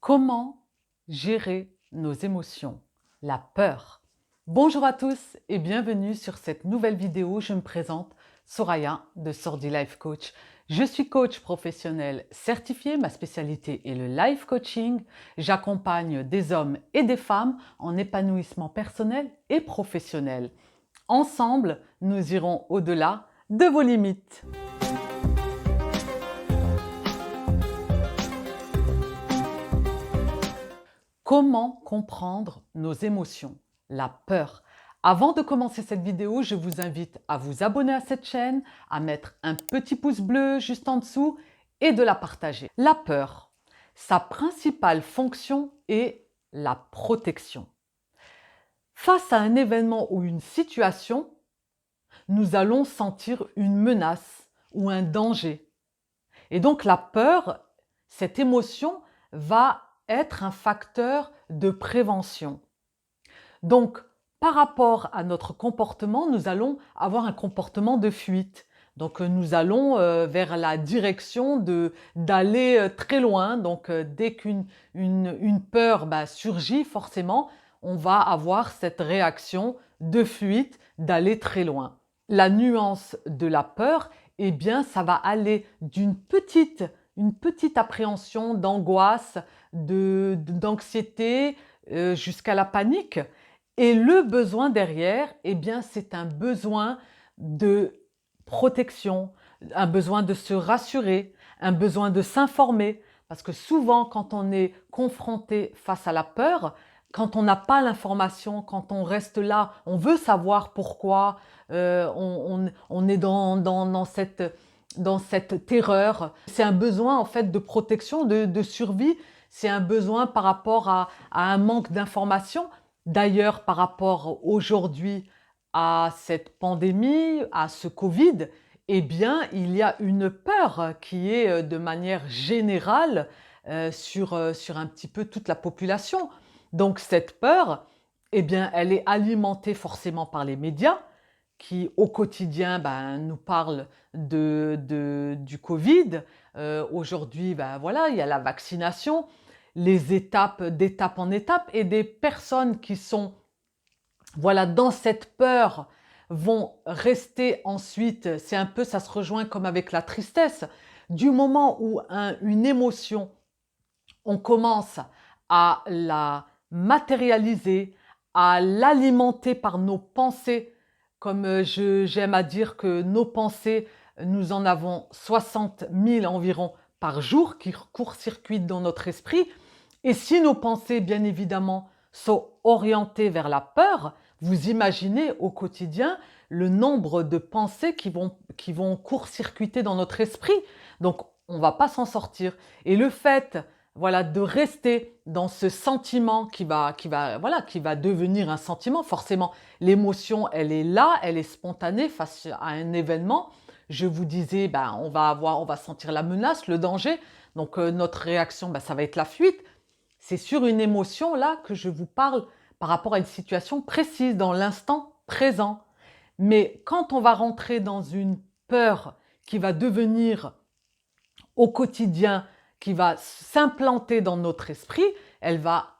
Comment gérer nos émotions? La peur. Bonjour à tous et bienvenue sur cette nouvelle vidéo. Je me présente, Soraya de Sordi Life Coach. Je suis coach professionnel certifié, ma spécialité est le life coaching. J'accompagne des hommes et des femmes en épanouissement personnel et professionnel. Ensemble, nous irons au-delà de vos limites. Comment comprendre nos émotions? La peur. Avant de commencer cette vidéo, je vous invite à vous abonner à cette chaîne, à mettre un petit pouce bleu juste en dessous et de la partager. La peur, sa principale fonction est la protection. Face à un événement ou une situation, nous allons sentir une menace ou un danger. Et donc la peur, cette émotion, va être un facteur de prévention. Donc, par rapport à notre comportement, nous allons avoir un comportement de fuite. Donc, nous allons vers la direction d'aller très loin. Donc, dès qu'une peur surgit, forcément, on va avoir cette réaction de fuite, d'aller très loin. La nuance de la peur, eh bien, ça va aller d'une petite appréhension, d'angoisse, d'anxiété, jusqu'à la panique. Et le besoin derrière, eh bien, c'est un besoin de protection, un besoin de se rassurer, un besoin de s'informer. Parce que souvent, quand on est confronté face à la peur, quand on n'a pas l'information, quand on reste là, on veut savoir pourquoi, on est dans cette terreur. C'est un besoin en fait de protection, de survie. C'est un besoin par rapport à un manque d'information. D'ailleurs, par rapport aujourd'hui à cette pandémie, à ce Covid, eh bien, il y a une peur qui est de manière générale sur un petit peu toute la population. Donc cette peur, eh bien, elle est alimentée forcément par les médias qui, au quotidien, nous parlent du Covid. Aujourd'hui, voilà, il y a la vaccination, les étapes d'étape en étape, et des personnes qui sont voilà, dans cette peur vont rester ensuite, c'est un peu, ça se rejoint comme avec la tristesse, du moment où une émotion, on commence à la matérialiser, à l'alimenter par nos pensées, comme j'aime à dire que nos pensées, nous en avons 60 000 environ par jour qui court-circuitent dans notre esprit. Et si nos pensées, bien évidemment, sont orientées vers la peur, vous imaginez au quotidien le nombre de pensées qui vont court-circuiter dans notre esprit. Donc, on ne va pas s'en sortir. Et le fait voilà, de rester dans ce sentiment qui va devenir un sentiment, forcément, l'émotion, elle est là, elle est spontanée face à un événement. Je vous disais, on va sentir la menace, le danger. Donc, notre réaction, ça va être la fuite. C'est sur une émotion là que je vous parle par rapport à une situation précise, dans l'instant présent. Mais quand on va rentrer dans une peur qui va devenir au quotidien, qui va s'implanter dans notre esprit, elle va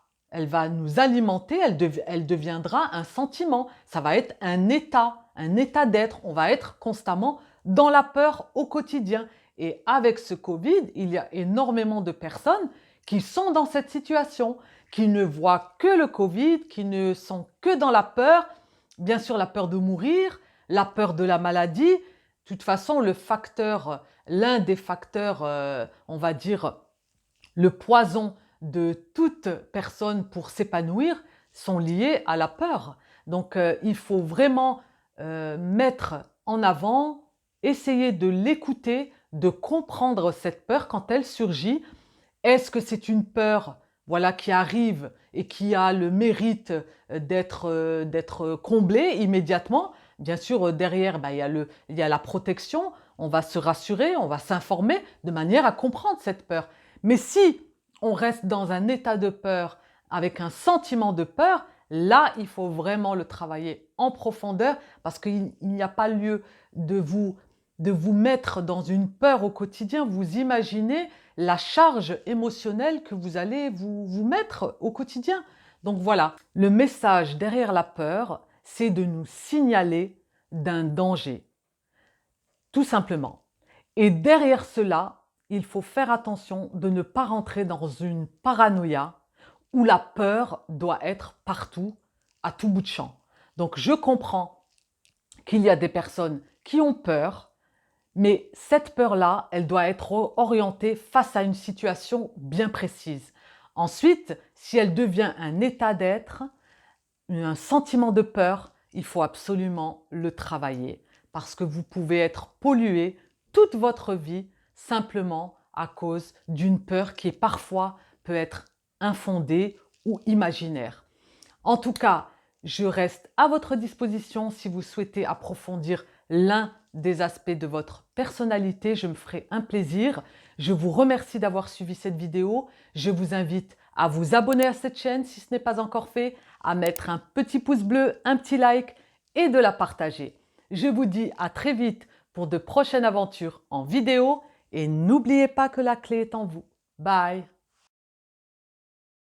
nous alimenter, elle deviendra un sentiment. Ça va être un état d'être. On va être constamment dans la peur au quotidien. Et avec ce Covid, il y a énormément de personnes qui sont dans cette situation, qui ne voient que le Covid, qui ne sont que dans la peur, bien sûr la peur de mourir, la peur de la maladie. De toute façon, l'un des facteurs, on va dire, le poison de toute personne pour s'épanouir, sont liés à la peur. Donc, il faut vraiment mettre en avant, essayer de l'écouter, de comprendre cette peur quand elle surgit. Est-ce que c'est une peur voilà, qui arrive et qui a le mérite d'être comblée immédiatement? Bien sûr, derrière, il y a la protection. On va se rassurer, on va s'informer de manière à comprendre cette peur. Mais si on reste dans un état de peur, avec un sentiment de peur, là, il faut vraiment le travailler en profondeur parce qu'il n'y a pas lieu de vous mettre dans une peur au quotidien. Vous imaginez la charge émotionnelle que vous allez vous mettre au quotidien. Donc voilà, le message derrière la peur, c'est de nous signaler d'un danger, tout simplement. Et derrière cela, il faut faire attention de ne pas rentrer dans une paranoïa où la peur doit être partout, à tout bout de champ. Donc je comprends qu'il y a des personnes qui ont peur, mais cette peur-là, elle doit être orientée face à une situation bien précise. Ensuite, si elle devient un état d'être, un sentiment de peur, il faut absolument le travailler parce que vous pouvez être pollué toute votre vie simplement à cause d'une peur qui parfois peut être infondée ou imaginaire. En tout cas, je reste à votre disposition si vous souhaitez approfondir l'un des aspects de votre personnalité. Je me ferai un plaisir. Je vous remercie d'avoir suivi cette vidéo. Je vous invite à vous abonner à cette chaîne si ce n'est pas encore fait, à mettre un petit pouce bleu, un petit like et de la partager. Je vous dis à très vite pour de prochaines aventures en vidéo et n'oubliez pas que la clé est en vous. Bye!